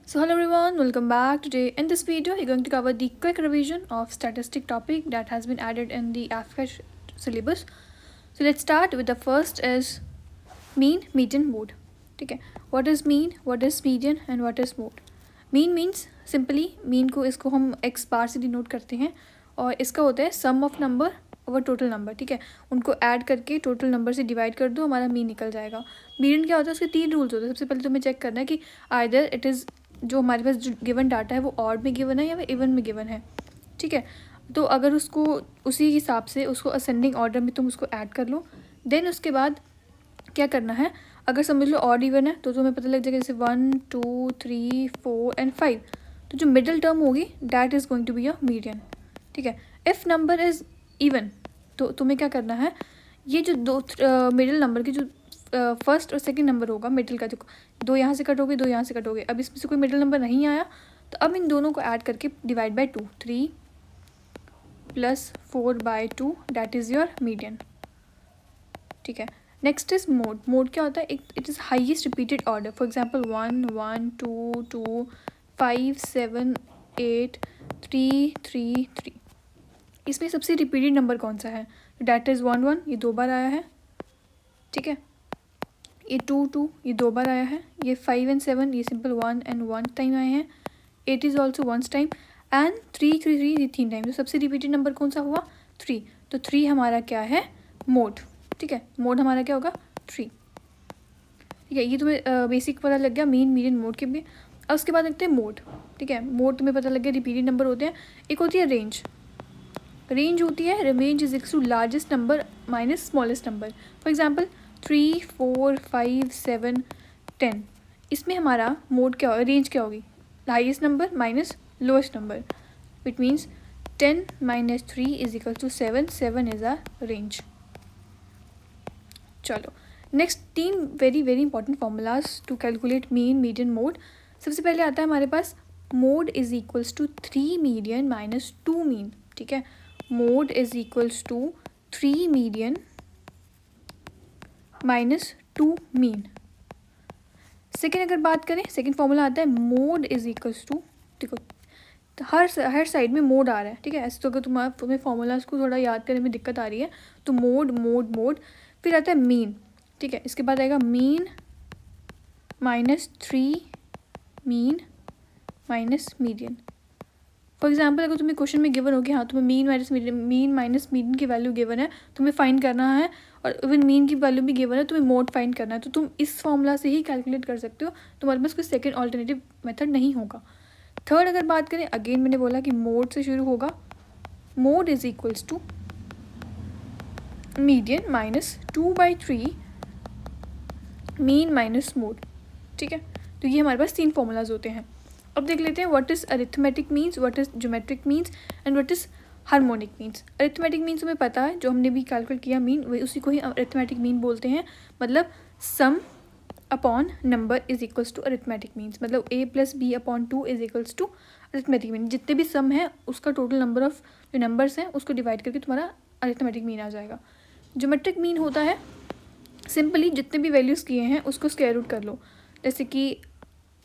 So hello everyone, welcome back. Today in this video we're going to cover the quick revision of statistic topic that has been added in the AFCA syllabus. So let's start with the first is mean, median, mode. Okay, what is mean, what is median and what is mode? Mean means simply mean को इसको हम x बार से denote करते हैं और इसका होता है sum of number over total number. ठीक है, उनको ऐड करके टोटल नंबर से डिवाइड कर दो, हमारा मीन निकल जाएगा. मीडियन क्या होता है, उसके 3 रूल्स होते हैं. सबसे पहले तुम्हें चेक करना है कि आइदर इट इज़ जो हमारे पास जो गिवन डाटा है वो ऑड में गिवन है या फिर इवन में गिवन है. ठीक है, तो अगर उसको उसी हिसाब से उसको असेंडिंग ऑर्डर में तुम उसको ऐड कर लो. देन उसके बाद क्या करना है, अगर समझ लो ऑड इवन है तो तुम्हें पता लग जाएगा जैसे 1 2 3 4 एंड 5. तो जो मिडिल टर्म होगी that is going to be a median. ठीक है, इफ़ नंबर इज़ इवन तो तुम्हें क्या करना है, ये जो दो मिडिल नंबर के जो फर्स्ट और सेकंड नंबर होगा मिडिल का, जो दो यहाँ से कट हो गए दो यहाँ से कट हो गए, अब इसमें से कोई मिडिल नंबर नहीं आया तो अब इन दोनों को ऐड करके divide by 2, 3 + 4/2 that is your median. ठीक है, नेक्स्ट इज मोड. मोड क्या होता है, it is highest repeated order. For example 1 1 2 2 5 7 8 3 3 3. इसमें सबसे रिपीटेड नंबर कौन सा है, डैट इज़ 1 1, ये 2 बार आया है. ठीक है, ये 2 2, ये 2 बार आया है. ये 5 एंड 7, ये सिंपल 1 एंड 1 टाइम आए हैं. 8 इज़ ऑल्सो 1 टाइम एंड 3 3 3, ये 3 टाइम. तो सबसे रिपीटेड नंबर कौन सा हुआ, 3. तो 3 हमारा क्या है, मोड. ठीक है, मोड हमारा क्या होगा, 3. ठीक है, ये तुम्हें बेसिक पता लग गया मीन मीडियन मोड के भी. अब उसके बाद देखते हैं मोड. ठीक है, मोड तुम्हें पता लग गया रिपीटेड नंबर होते हैं. एक होती है रेंज. रेंज होती है range is equal to largest number minus smallest number. For example 3 4 5 7 10. इसमें हमारा मोड क्या होगा, रेंज क्या होगी, highest number minus lowest number. It means 10 - 3 is equal to 7. 7 is a range. चलो next 3 very very important formulas to calculate mean median mode. सबसे पहले आता है हमारे पास mode is equals to 3 median minus 2 mean. ठीक है, mode is equals to 3 median minus 2 mean. Second अगर बात करें, सेकेंड फॉर्मूला आता है मोड इज इक्वल्स टू, देखो हर साइड में मोड आ रहा है. ठीक है, ऐसे तो अगर तुम्हें फॉर्मूलाज को थोड़ा याद करने में दिक्कत आ रही है तो मोड मोड मोड, फिर आता है मीन. ठीक है, इसके बाद आएगा mean -3 mean minus median. For example अगर तुम्हें क्वेश्चन में गिवन हो कि हाँ तुम्हें मीन माइनस मीडियन की वैल्यू गिवन है, तुम्हें फाइंड करना है, और इवन मीन की वैल्यू भी गिवन है, तुम्हें मोड फाइंड करना है, तो तुम इस फॉर्मूला से ही कैलकुलेट कर सकते हो. तुम्हारे पास कोई सेकेंड ऑल्टरनेटिव मेथड नहीं होगा. थर्ड अगर बात करें, अगेन मैंने बोला कि मोड से शुरू होगा. Mode is equals to median minus 2/3 mean minus mode. ठीक है, तो ये हमारे पास 3 फॉर्मूलाज होते हैं. अब देख लेते हैं what is arithmetic means, what is geometric means and what is harmonic means. Arithmetic means हमें पता है, जो हमने भी कैलकुलेट किया मीन, वही उसी को ही अरिथमेटिक मीन बोलते हैं. मतलब sum upon number is equals to arithmetic means. मतलब a + b/2 is equals to arithmetic mean. जितने भी सम है उसका टोटल नंबर ऑफ जो नंबर्स हैं उसको डिवाइड करके तुम्हारा अरिथमेटिक मीन आ जाएगा. ज्योमेट्रिक मीन होता है सिंपली जितने भी वैल्यूज़ किए हैं उसको स्क्वायर रूट कर लो. जैसे कि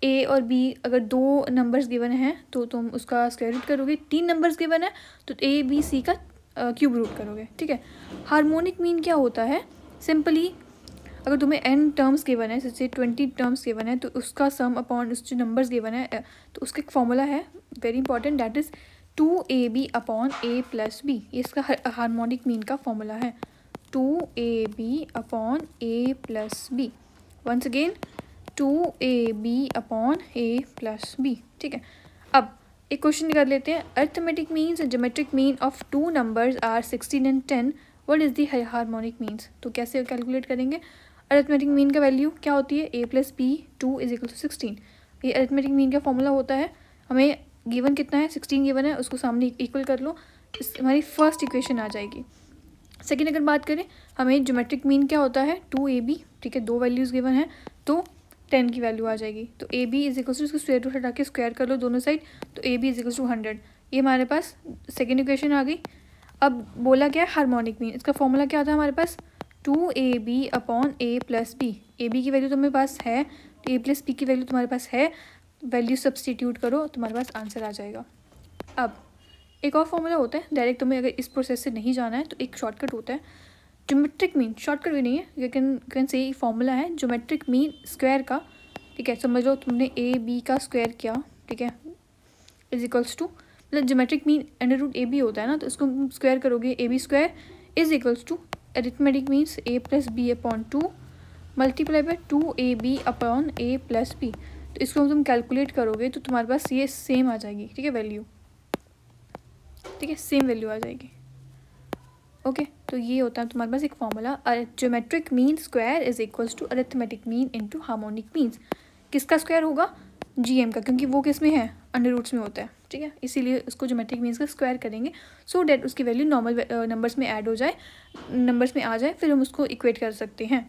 a और b अगर 2 नंबर्स गिवन हैं तो तुम उसका स्क्वायर रूट करोगे. 3 नंबर्स गिवन है तो a b c का क्यूब रूट करोगे. ठीक है, हार्मोनिक मीन क्या होता है, सिंपली अगर तुम्हें n टर्म्स गिवन है, जैसे 20 टर्म्स गिवन है, तो उसका सम अपॉन उस जो नंबर्स गिवन है, तो उसका एक फॉर्मूला है very important, that is 2ab/a + b. ये इसका हार्मोनिक मीन का फॉर्मूला है, 2ab/a + b. Once again 2ab/a + b. ठीक है, अब एक क्वेश्चन कर लेते हैं. Arithmetic means and geometric mean of 2 numbers are 16 and 10. What is the harmonic means. तो कैसे कैलकुलेट करेंगे. अरिथमेटिक मीन का वैल्यू क्या होती है, a + b 2 is equal to 16. ये अरिथमेटिक मीन का फॉर्मूला होता है. हमें गिवन कितना है, 16 गिवन है, उसको सामने इक्वल कर लो, हमारी फर्स्ट इक्वेशन आ जाएगी. सेकेंड अगर बात करें, हमें ज्योमेट्रिक मीन क्या होता है, 2ab. ठीक है, 2 वैल्यूज़ गिवन है तो 10 की वैल्यू आ जाएगी. तो ab इज इक्वल टू, इसको स्क्वायर रूट हटा के स्क्वायर कर लो दोनों साइड, तो ab इज इक्वल टू 100. ये हमारे पास सेकेंड इक्वेशन आ गई. अब बोला क्या है हार्मोनिक मीन, इसका फॉर्मूला क्या था हमारे पास, 2ab/a + b. ab की वैल्यू तुम्हारे पास है, तो a + b की वैल्यू तुम्हारे पास है, वैल्यू सब्सटीट्यूट करो, तुम्हारे पास आंसर आ जाएगा। अब एक और फॉर्मूला होता है, डायरेक्ट तुम्हें अगर इस प्रोसेस से नहीं जाना है तो एक शॉर्टकट होता है ज्योमेट्रिक मीन। शॉर्टकट भी नहीं है, यू कैन से फॉर्मूला है ज्योमेट्रिक मीन स्क्वायर का। ठीक है, समझ लो तुमने ए बी का स्क्वायर किया, ठीक है, इज इक्वल्स टू, मतलब geometric mean under root A B होता है ना, तो इसको स्क्वायर करोगे, A B square is equals to arithmetic means A plus B upon 2 multiply by 2ab upon A plus B. तो इसको तुम कैलकुलेट करोगे तो तुम्हारे पास ये सेम आ जाएगी, ठीक है, वैल्यू, ठीक है, सेम वैल्यू आ जाएगी। ओके, तो ये होता है तुम्हारे पास एक formula, geometric mean square is equals to arithmetic mean into harmonic means. किसका स्क्वायर होगा? जीएम का, क्योंकि वो किस में है? अंडर रूट्स में होता है, ठीक है, इसीलिए उसको ज्योमेट्रिक मीन्स का स्क्वायर करेंगे सो डैट उसकी वैल्यू नॉर्मल नंबर्स में ऐड हो जाए, नंबर्स में आ जाए, फिर हम उसको इक्वेट कर सकते हैं।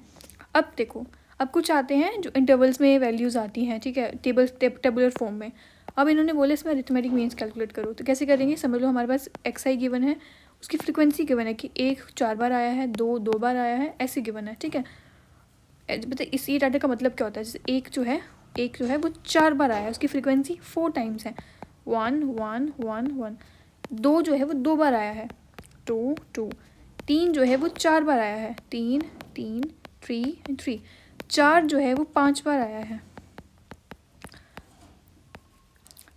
अब देखो, अब कुछ आते हैं जो इंटरवल्स में वैल्यूज़ आती हैं, ठीक है, टेबुलर फॉर्म में। अब इन्होंने बोले इसमें अरिथमेटिक मीन्स कैलकुलेट करो, तो कैसे करेंगे? समझ लो हमारे पास एक्स आई गिवन है, उसकी फ्रिक्वेंसी गिवन है कि 1 4 बार आया है, 2 2 बार आया है, ऐसे गिवन है, ठीक है। मतलब इस ये डाटा का मतलब क्या होता है? जैसे एक जो है वो 4 बार आया है, उसकी फ्रिक्वेंसी 4 टाइम्स है, 1 1 1 1। 2 जो है वो 2 बार आया है, 2 2। 3 जो है वो 4 बार आया है, 3 3 3 3। 4 जो है वो 5 बार आया है।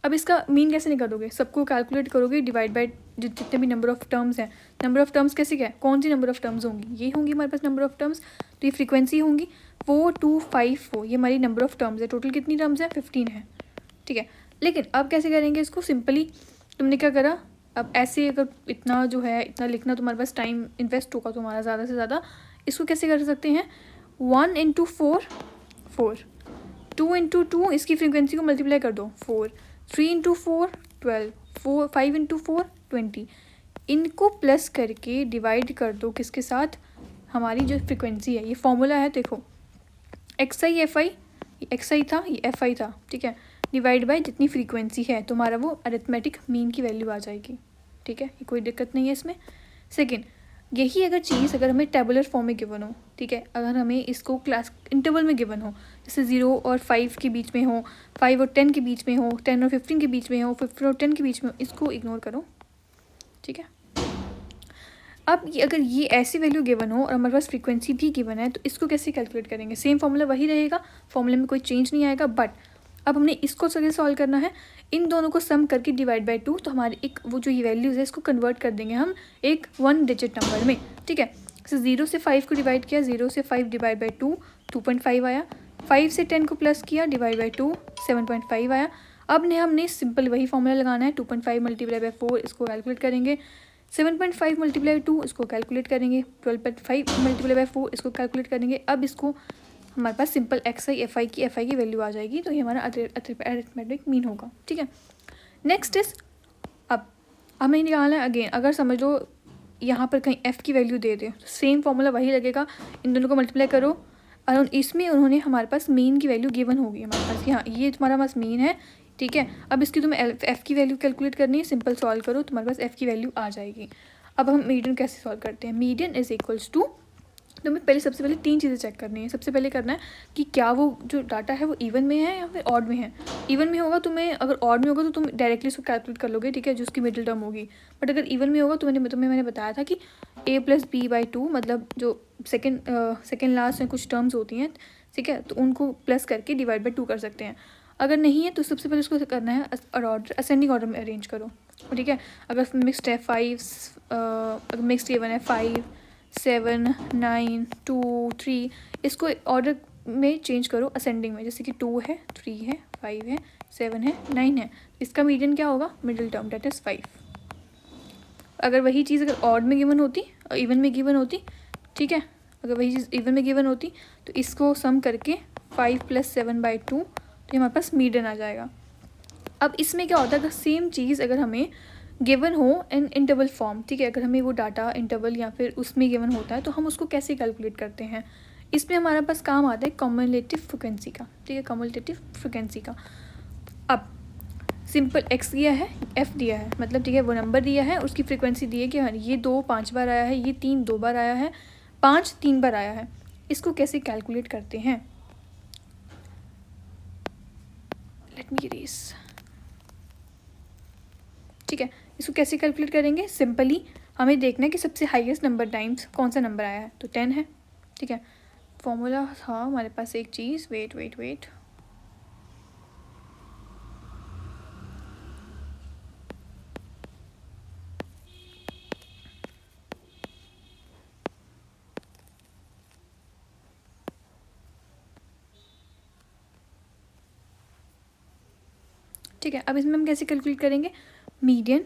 अब इसका मीन कैसे निकालोगे? सबको कैलकुलेट करोगे, डिवाइड बाय जितने भी नंबर ऑफ टर्म्स हैं। नंबर ऑफ टर्म्स कैसे क्या है? कौन सी नंबर ऑफ टर्म्स होंगी? ये होंगी हमारे पास नंबर ऑफ टर्म्स, तो ये फ्रीक्वेंसी होंगी 4 2 5 4, ये हमारी नंबर ऑफ टर्म्स है। टोटल कितनी टर्म्स है? 15 है, ठीक है। लेकिन अब कैसे करेंगे इसको? सिंपली तुमने क्या करा, अब ऐसे अगर इतना जो है इतना लिखना तुम्हारे पास टाइम इन्वेस्ट होगा तुम्हारा ज़्यादा से ज़्यादा, इसको कैसे कर सकते हैं? 1 इंटू 4 4, 2 इंटू 2 इसकी फ्रीक्वेंसी को मल्टीप्लाई कर दो 4, 3 इंटू 4 12, 5 इंटू 4 20। इनको प्लस करके डिवाइड कर दो किसके साथ? हमारी जो फ्रिक्वेंसी है, ये फॉर्मूला है, देखो x i f i, x i था, ये एफ आई था, ठीक है, डिवाइड बाय जितनी फ्रीक्वेंसी है तुम्हारा वो अरिथमेटिक मीन की वैल्यू आ जाएगी, ठीक है, ये कोई दिक्कत नहीं है इसमें। सेकेंड, यही अगर चीज़ अगर हमें टेबुलर फॉर्म में गिवन हो, ठीक है, अगर हमें इसको क्लास इंटरवल में गिवन हो, जैसे 0 और 5 के बीच में हो, 5 और 10 के बीच में हो, 10 और 15 के बीच में हो, 15 और 10 के बीच में हो, इसको इग्नोर करो, ठीक है। अब ये अगर ये ऐसी वैल्यू गिवन हो और हमारे पास फ्रीक्वेंसी भी गिवन है, तो इसको कैसे कैलकुलेट करेंगे? सेम फॉर्मूला वही रहेगा, फॉर्मूले में कोई चेंज नहीं आएगा, बट अब हमने इसको कैसे सॉल्व करना है? इन दोनों को सम करके डिवाइड बाय 2, तो हमारी एक वो जो ये वैल्यूज़ है इसको कन्वर्ट कर देंगे हम एक 1 डिजिट नंबर में, ठीक है। जैसे 0 से 5 को डिवाइड किया, 0 से 5 डिवाइड बाई 2 2.5 आया, 5 से 10 को प्लस किया, डिवाइड बाई 2 7.5 आया। अब ने हमने सिंपल वही फॉर्मूला लगाना है, 2.5 मल्टीप्लाई बाई 4 इसको कैलकुलेट करेंगे, 7.5 मल्टीप्लाई 2 इसको कैलकुलेट करेंगे, 12.5 मल्टीप्लाई बाई 4 इसको कैलकुलेट करेंगे। अब इसको हमारे पास simple x i f i की वैल्यू आ जाएगी, तो ये हमारा अरिथमेटिक मीन होगा, ठीक है। नेक्स्ट इज, अब हमें निकालना है अगेन, अगर समझ लो यहाँ पर कहीं एफ़ की वैल्यू दे दे, तो सेम फॉर्मूला वही लगेगा, इन दोनों को मल्टीप्लाई करो और इसमें उन्होंने हमारे पास मीन की वैल्यू गिवन होगी हमारे पास, यहाँ ये तुम्हारा पास मीन है, ठीक है। अब इसकी तुम्हें एफ़ की वैल्यू कैलकुलेट करनी है, सिंपल सॉल्व करो, तुम्हारे पास एफ़ की वैल्यू आ जाएगी। अब हम मीडियन कैसे सॉल्व करते हैं? मीडियन इज इक्वल्स टू, तो हमें पहले सबसे पहले 3 चीज़ें चेक करनी है। सबसे पहले करना है कि क्या वो जो डाटा है वो इवन में है या फिर ऑड में है। इवन में होगा तुम्हें, अगर ऑड में होगा तो तुम डायरेक्टली उसको कैलकुलेट कर लोगे, ठीक है, जो उसकी मिडिल टर्म होगी। बट अगर इवन में होगा तो मैंने बताया था कि a प्लस बी बाई 2, मतलब जो सेकेंड लास्ट में कुछ टर्म्स होती हैं, ठीक है, तो उनको प्लस करके डिवाइड बाई 2 कर सकते हैं। अगर नहीं है तो सबसे पहले उसको करना है ऑर्डर, असेंडिंग ऑर्डर में अरेंज करो, ठीक है। अगर मिक्सड है 5, अगर मिक्सड इवन है 5 7 9 2 3, इसको ऑर्डर में चेंज करो असेंडिंग में, जैसे कि 2 है, 3 है, 5 है, 7 है, 9 है, इसका मीडियन क्या होगा? Middle term, that is 5। अगर वही चीज़ अगर ऑड में गिवन होती, इवन में गिवन होती, ठीक है, अगर वही चीज़ इवन में गिवन होती तो इसको सम करके 5 + 7/2, तो हमारे पास मीडियन आ जाएगा। अब इसमें क्या होता है, अगर सेम चीज़ अगर हमें गिवन हो इन इंटरवल फॉर्म, ठीक है, अगर हमें वो डाटा इंटरवल या फिर उसमें गिवन होता है तो हम उसको कैसे कैलकुलेट करते हैं? इसमें हमारे पास काम आता है कम्युलेटिव फ्रिक्वेंसी का, ठीक है, कम्युलेटिव फ्रिक्वेंसी का। अब सिंपल एक्स दिया है, एफ दिया है, मतलब ठीक है वो नंबर दिया है, उसकी फ्रिक्वेंसी दी है कि हाँ ये 2 5 बार आया है, ये 3 2 बार आया है, 5 3 बार आया है। इसको कैसे कैलकुलेट करते हैं? Let me erase. ठीक है, इसको कैसे कैलकुलेट करेंगे? सिंपली हमें देखना है कि सबसे हाईएस्ट नंबर टाइम्स कौन सा नंबर आया है, तो 10 है। ठीक है, फॉर्मूला था हमारे पास एक चीज़, वेट वेट वेट, ठीक है। अब इसमें हम कैसे कैलकुलेट करेंगे? मीडियन,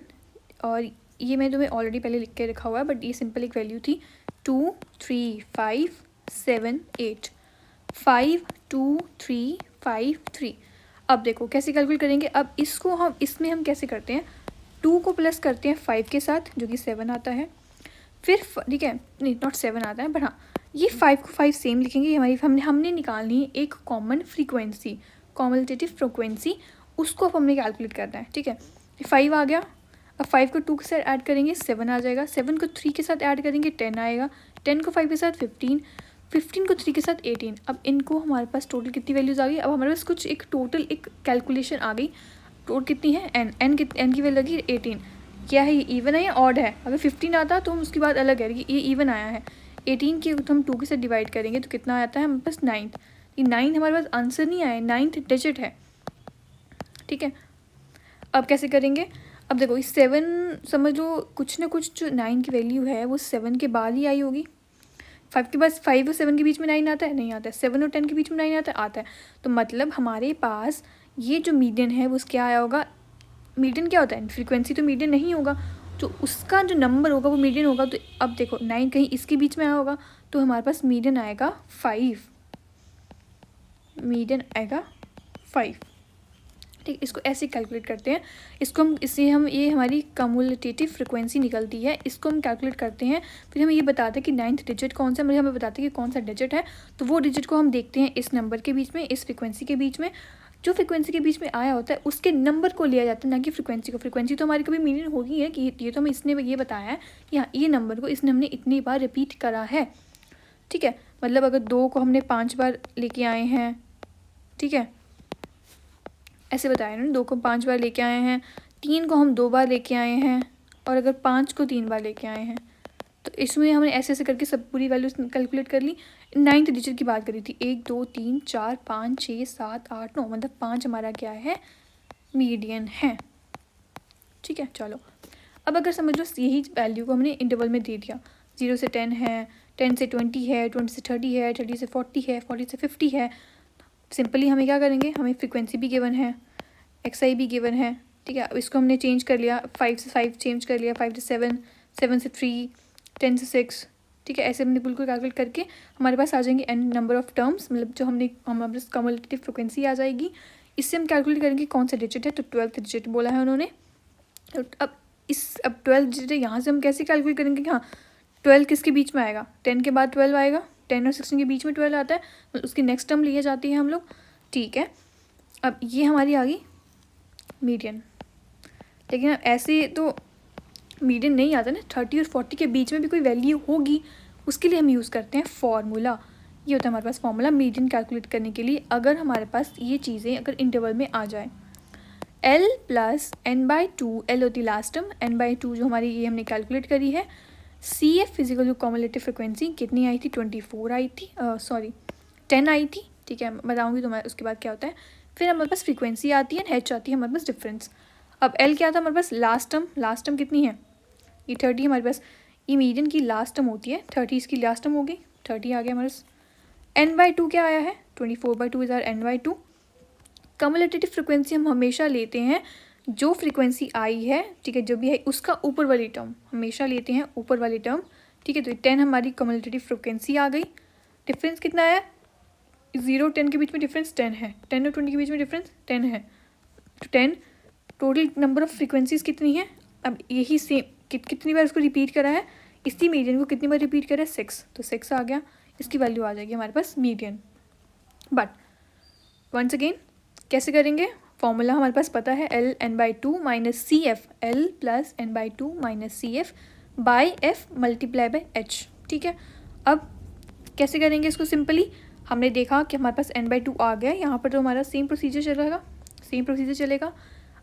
और ये मैं तुम्हें ऑलरेडी पहले लिख के रखा हुआ है, बट ये सिंपल एक वैल्यू थी 2 3 5 7 8, 5 2 3 5 3। अब देखो कैसे कैलकुलेट करेंगे। अब इसको हम इसमें हम कैसे करते हैं, 2 को प्लस करते हैं 5 के साथ जो कि 7 आता है, फिर ठीक है, नहीं नॉट 7 आता है, बट हाँ ये 5 को 5 सेम लिखेंगे। ये हमारी हमने निकालनी है एक कॉमन फ्रीक्वेंसी, कॉमलेटिव फ्रीक्वेंसी, उसको अब हमने कैलकुलेट करना है। ठीक है, 5 आ गया, अब 5 को 2 के साथ ऐड करेंगे 7 आ जाएगा, 7 को 3 के साथ ऐड करेंगे 10 आएगा, 10 को 5 के साथ 15, 15 को 3 के साथ 18। अब इनको हमारे पास टोटल कितनी वैल्यूज़ आ गई? अब हमारे पास कुछ एक टोटल एक कैलकुलेशन आ गई। टोटल कितनी है? एन की वैल्यू लगी 18। क्या है ये, इवन है या ऑड है? अगर 15 आता तो हम उसकी बात अलग है कि ये इवन आया है। 18 की हम 2 के साथ डिवाइड करेंगे तो कितना आता है हमारे पास? 9। ये 9 हमारे पास आंसर नहीं आया, 9th डिजिट है। ठीक है, अब कैसे करेंगे? अब देखो इस 7 समझ लो, कुछ ना कुछ जो 9 की वैल्यू है वो 7 के बाद ही आई होगी। 5 के पास 5 और 7 के बीच में 9 आता है? नहीं आता है। 7 और 10 के बीच में 9 आता है? आता है। तो मतलब हमारे पास ये जो मीडियन है वो क्या आया होगा? मीडियन क्या होता है? फ्रीक्वेंसी तो मीडियन नहीं होगा, तो उसका जो नंबर होगा वो मीडियन होगा। तो अब देखो 9 कहीं इसके बीच में आया होगा, तो हमारे पास मीडियन आएगा 5, मीडियन आएगा 5। ठीक, इसको ऐसे कैलकुलेट करते हैं। इसको हम हम ये हमारी कम्युलेटिव फ्रिक्वेंसी निकलती है, इसको हम कैलकुलेट करते हैं। फिर हमें ये बताते हैं कि 9th डिजिट कौन सा, मतलब हमें बताते हैं कि कौन सा डिजिट है। तो वो डिजिट को हम देखते हैं इस नंबर के बीच में, इस फ्रिक्वेंसी के बीच में। जो फ्रिक्वेंसी के बीच में आया होता है उसके नंबर को लिया जाता है, ना कि फ्रिक्वेंसी को। फ्रिक्वेंसी तो हमारी कभी मीनिंग होगी है कि ये तो हमें इसने ये बताया है कि हाँ ये नंबर को इसने हमने इतनी बार रिपीट करा है। ठीक है, मतलब अगर 2 को हमने 5 बार लेके आए हैं, ठीक है ऐसे बताया ना, 2 को 5 बार लेके आए हैं, 3 को हम 2 बार लेके आए हैं, और अगर 5 को 3 बार लेके आए हैं, तो इसमें हमने ऐसे ऐसे करके सब पूरी वैल्यूज कैलकुलेट कर ली। 9th डिजिट की बात करी थी, 1 2 3 4 5 6 7 8 9, मतलब 5 हमारा क्या है? मीडियन है। ठीक है, चलो अब अगर समझ लो यही वैल्यू को हमने इंटरवल में दे दिया, 0 से 10 है, 10 से 20 है, 20 से 30 है, 30 से 40 है, 40 से 50 है। सिंपली हमें क्या करेंगे, हमें फ्रीक्वेंसी भी गिवन है, XI भी गिवन है। ठीक है, अब इसको हमने चेंज कर लिया, 5 से 5 चेंज कर लिया, 5 से 7, 7 से 3, 10 से 6। ठीक है, ऐसे हमने बिल्कुल कैलकुलेट करके हमारे पास आ जाएंगे n नंबर ऑफ टर्म्स, मतलब जो हमारे पास कम्युलेटिव फ्रिक्वेंसी आ जाएगी। इससे हम कैलकुलेट करेंगे कौन सा डिजिट है, तो 12th डिजिट बोला है उन्होंने। अब 12th डिजिट है, यहाँ से हम कैसे कैलकुलेट करेंगे कि हाँ 12 किसके बीच में आएगा? 10 के बाद 12 आएगा, 10 और 16 के बीच में 12 आता है, तो उसकी नेक्स्ट टर्म लिए जाती है हम लोग। ठीक है, अब ये हमारी आ गई मीडियन। लेकिन अब ऐसे तो मीडियन नहीं आता ना, 30 और 40 के बीच में भी कोई वैल्यू होगी, उसके लिए हम यूज़ करते हैं फॉर्मूला। ये होता है हमारे पास फॉर्मूला मीडियन कैलकुलेट करने के लिए, अगर हमारे पास ये चीज़ें अगर इंटरवल में आ जाए। L प्लस n/2, L होती लास्ट टर्म, n/2 जो हमारी ये हमने कैलकुलेट करी है। CF फिजिकल कॉमुलेटिव फ्रिक्वेंसी कितनी आई थी? 24 आई थी, सॉरी 10 आई थी। ठीक है, बताऊँगी तो मैं उसके बाद क्या होता है। फिर हमारे पास फ्रीक्वेंसी आती है, H आती है हमारे पास डिफरेंस। अब L क्या था हमारे पास? लास्ट टर्म कितनी है? ये 30 हमारे पास, ये मीडियन की लास्ट टर्म होती है, 30 इसकी लास्ट टर्म हो गई, 30 आ गया हमारे पास। n/2 क्या आया है? 24/2 is are n/2। Cumulative frequency हम हमेशा लेते हैं जो फ्रीक्वेंसी आई है, ठीक है, जो भी है उसका ऊपर वाली टर्म हमेशा लेते हैं, ऊपर वाली टर्म। ठीक है, तो 10 हमारी कम्युलेटिव फ्रिक्वेंसी आ गई। डिफरेंस कितना है? 0 10 के बीच में डिफरेंस 10 है, 10 और 20 के बीच में डिफरेंस 10 है, तो 10। टोटल नंबर ऑफ फ्रिक्वेंसीज कितनी है? अब यही सेम कितनी बार इसको रिपीट करा है, इसी मीडियन को कितनी बार रिपीट करा है? 6, तो 6 आ गया, इसकी वैल्यू आ जाएगी हमारे पास मीडियन। बट वंस अगेन कैसे करेंगे? फॉर्मूला हमारे पास पता है, L n/2 minus CF, L plus n/2 minus CF by F multiply by H। ठीक है, अब कैसे करेंगे इसको? सिंपली हमने देखा कि हमारे पास n/2 आ गया, यहाँ पर तो हमारा सेम प्रोसीजर चल रहेगा, सेम प्रोसीजर चलेगा।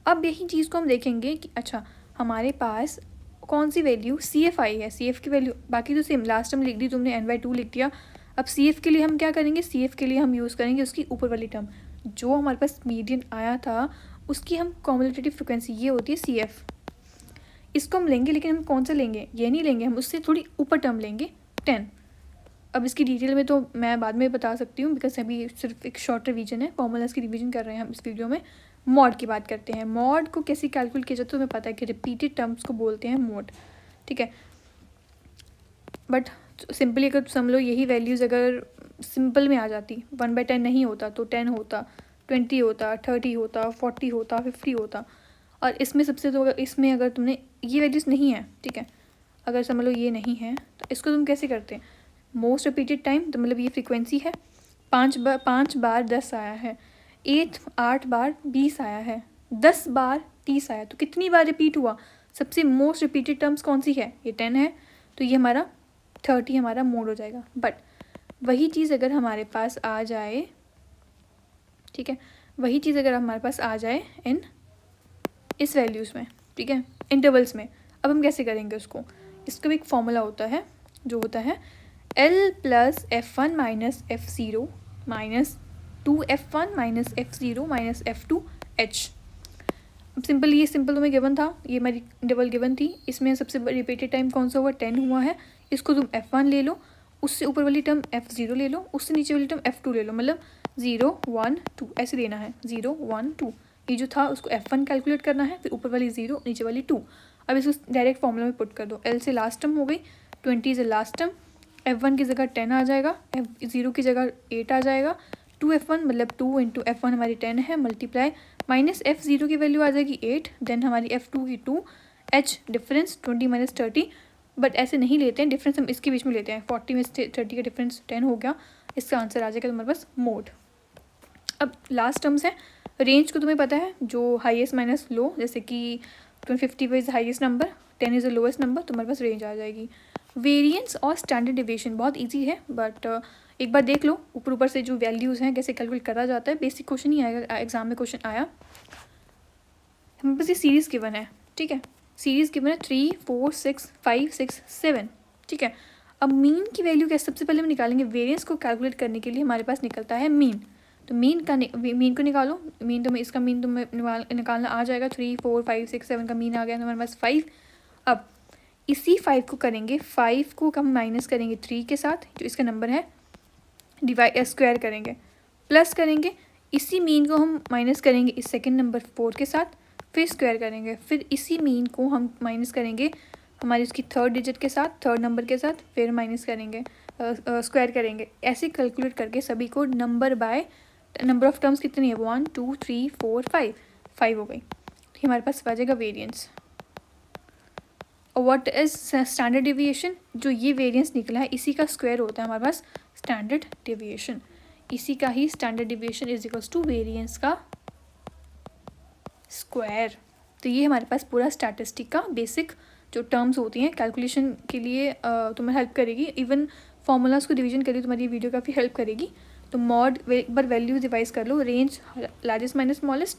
अब यही चीज़ को हम देखेंगे कि अच्छा हमारे पास कौन सी वैल्यू CF आई है, CF की वैल्यू बाकी तो सेम, लास्ट टाइम लिख दी तुमने n/2 लिख दिया। अब CF के लिए हम क्या करेंगे, CF के लिए हम यूज़ करेंगे उसकी ऊपर वाली टर्म, जो हमारे पास मीडियन आया था उसकी हम कॉम्युलेटिव फ्रिक्वेंसी, ये होती है CF। इसको हम लेंगे, लेकिन हम कौन सा लेंगे, ये नहीं लेंगे, हम उससे थोड़ी ऊपर टर्म लेंगे 10। अब इसकी डिटेल में तो मैं बाद में बता सकती हूँ, बिकॉज अभी सिर्फ एक शॉर्ट रिवीजन है, फॉर्मूलाज की रिवीजन कर रहे हैं हम इस वीडियो में। मॉड की बात करते हैं। मॉड को कैसे कैलकुलेट किया जाता है तुम्हें पता है कि रिपीटेड टर्म्स को बोलते हैं मॉड, ठीक है। बट सिंपली अगर समझ लो यही वैल्यूज़ अगर सिंपल में आ जाती, 1/10 नहीं होता तो 10 होता, 20 होता, 30 होता, 40 होता, 50 होता। और इसमें सबसे तो इसमें अगर तुमने ये वैल्यूज़ नहीं है, ठीक है, अगर समझ लो ये नहीं है तो इसको तुम कैसे करते हैं, मोस्ट रिपीटेड टाइम, तो मतलब ये फ्रीक्वेंसी है, 5 बार 10 आया है, 8 बार 20 आया है, 10 बार 30 आया, तो कितनी बार रिपीट हुआ, सबसे मोस्ट रिपीटेड टर्म्स कौन सी है, ये 10 है, तो ये हमारा 30 हमारा मोड हो जाएगा। बट वही चीज़ अगर हमारे पास आ जाए, ठीक है, वही चीज़ अगर हमारे पास आ जाए इन इस वैल्यूज़ में, ठीक है, इंटरवल्स में, अब हम कैसे करेंगे उसको, इसका भी एक फॉर्मूला होता है जो होता है L + F1 - F0 - 2F1 - F0 - F2 H। अब सिंपल, ये सिंपल तुम्हें गिवन था, ये मेरी डबल गिवन थी, इसमें सबसे रिपीटेड टाइम कौन सा हुआ, 10 हुआ है, इसको तुम F1 ले लो, उससे ऊपर वाली टर्म F0 ले लो, उससे नीचे वाली टर्म F2 ले लो, मतलब 0 1 2 ऐसे लेना है, 0 1 2, ये जो था उसको F1 कैलकुलेट करना है, फिर ऊपर वाली 0 नीचे वाली 2। अब इसको डायरेक्ट फॉर्मूला में पुट कर दो, L से लास्ट टर्म हो गई, 20 से लास्ट टर्म, F1 की जगह 10 आ जाएगा, F0 की जगह 8 आ जाएगा, 2F1 मतलब 2 × F1 हमारी 10 है, मल्टीप्लाई माइनस F0 की वैल्यू आ जाएगी 8, देन हमारी F2 की 2, H डिफरेंस 20 - 30। बट ऐसे नहीं लेते हैं, डिफरेंस हम इसके बीच में लेते हैं, 40 में से 30 का डिफरेंस 10 हो गया, इसका आंसर आ जाएगा तुम्हारे पास मोड। अब लास्ट टर्म्स है, रेंज को तुम्हें पता है, जो हाईएस्ट माइनस लो, जैसे कि 50 is highest number, 10 is the lowest number, तुम्हारे पास रेंज आ जाएगी। वेरिएंस और स्टैंडर्ड डिविएशन बहुत इजी है, बट एक बार देख लो ऊपर से जो वैल्यूज़ हैं कैसे कैलकुलेट करा जाता है, बेसिक क्वेश्चन ही आएगा, एग्जाम में क्वेश्चन आया। हमारे पास ये सीरीज़ गिवन है, ठीक है, सीरीज़ गिवन है 3 4 6 5 6 7, ठीक है। अब मीन की वैल्यू क्या, सबसे पहले हम निकालेंगे, वेरिएंस को कैलकुलेट करने के लिए हमारे पास निकलता है मीन, तो मीन को निकालो, मीन तुम्हें इसका मीन तुम्हें निकालना आ जाएगा, 3 4 5 6 7 का मीन आ गया हमारे पास 5। अब इसी 5 को करेंगे, 5 को हम माइनस करेंगे 3 के साथ, जो इसका नंबर है, स्क्वायर करेंगे, प्लस करेंगे, इसी मीन को हम माइनस करेंगे इस सेकंड नंबर 4 के साथ, फिर स्क्वायर करेंगे, फिर इसी मीन को हम माइनस करेंगे हमारी उसकी थर्ड डिजिट के साथ, थर्ड नंबर के साथ, फिर माइनस करेंगे, स्क्वायर करेंगे, ऐसे कैलकुलेट करके सभी को number by number of terms कितनी है, 1 2 3 4 5 हो गई, तो हमारे पास आ जाएगा वेरिएंस। और व्हाट इज स्टैंडर्ड डिविएशन, जो ये वेरिएंस निकला है इसी का स्क्वायर होता है हमारे पास स्टैंडर्ड डिविएशन, इसी का ही standard deviation is equals to variance का स्क्वायर। तो ये हमारे पास पूरा स्टैटिस्टिक का बेसिक जो टर्म्स होती हैं कैलकुलेशन के लिए तुम्हें हेल्प करेगी, इवन फॉर्मूलाज को डिवीजन करिए तुम्हारी वीडियो काफ़ी हेल्प करेगी। तो मॉड एक बार वैल्यू डिवाइस कर लो, range largest minus smallest,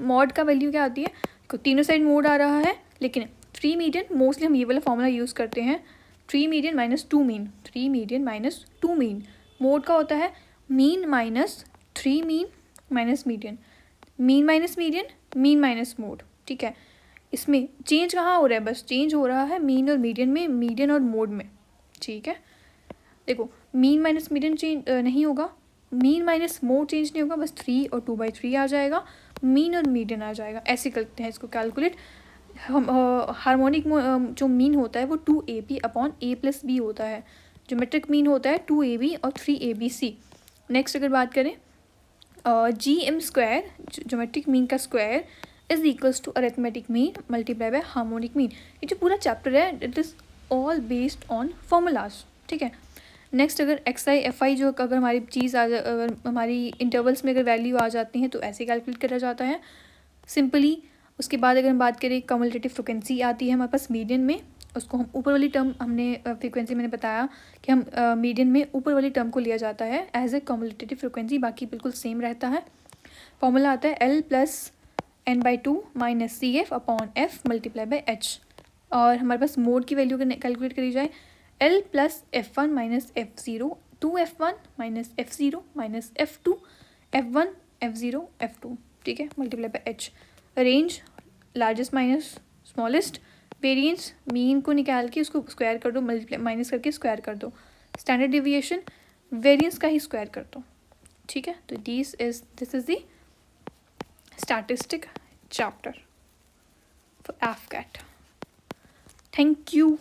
mode का वैल्यू क्या आती है, तीनों साइड मोड आ रहा है, लेकिन 3 मीडियन मोस्टली हम ये वाला फॉर्मूला यूज़ करते हैं, 3 median minus 2 mean, 3 median minus 2 mean, mode का होता है mean minus 3 mean minus median, mean minus median, mean minus mode, ठीक है। इसमें चेंज कहाँ हो रहा है, बस चेंज हो रहा है मीन और मीडियन में, मीडियन और मोड में, ठीक है। देखो मीन माइनस मीडियन चेंज नहीं होगा, मीन माइनस मोड चेंज नहीं होगा, बस 3 और 2/3 आ जाएगा, मीन और मीडियन आ जाएगा, ऐसे करते हैं इसको कैलकुलेट। हम हार्मोनिक जो मीन होता है वो 2ab/a+b होता है, ज्योमेट्रिक मीन होता है 2ab और 3abc। नेक्स्ट अगर बात करें GM² ज्योमेट्रिक मीन का square is equals to arithmetic mean multiply by harmonic mean. ये जो पूरा चैप्टर है it is all based on formulas, ठीक है। नेक्स्ट अगर XI FI जो अगर हमारी चीज़ अगर हमारी इंटरवल्स में अगर वैल्यू आ जाती हैं तो ऐसे कैलकुलेट करा जाता है सिंपली। उसके बाद अगर हम बात करें कम्युलेटिव फ्रिक्वेंसी आती है हमारे पास मीडियन में, उसको हम ऊपर वाली टर्म हमने फ्रिक्वेंसी मैंने बताया कि हम मीडियन में ऊपर वाली टर्म को लिया जाता है एज ए कम्युलेटिव फ्रिक्वेंसी, बाकी बिल्कुल सेम रहता है। फॉर्मूला आता है L plus n/2 minus CF upon F multiply by H, और हमारे पास मोड की वैल्यू कैलकुलेट करी जाए L plus F1 minus F0 2F1 minus F0 minus F2 F1 F0 F2, ठीक है, multiply by H। Range largest minus smallest, variance mean को निकाल के उसको स्क्वायर कर दो, मल्टीप्लाई माइनस करके स्क्वायर कर दो, स्टैंडर्ड डिविएशन वेरिएंस का ही स्क्वायर कर दो, ठीक है। तो this is the statistic chapter for AFCAT। Thank you.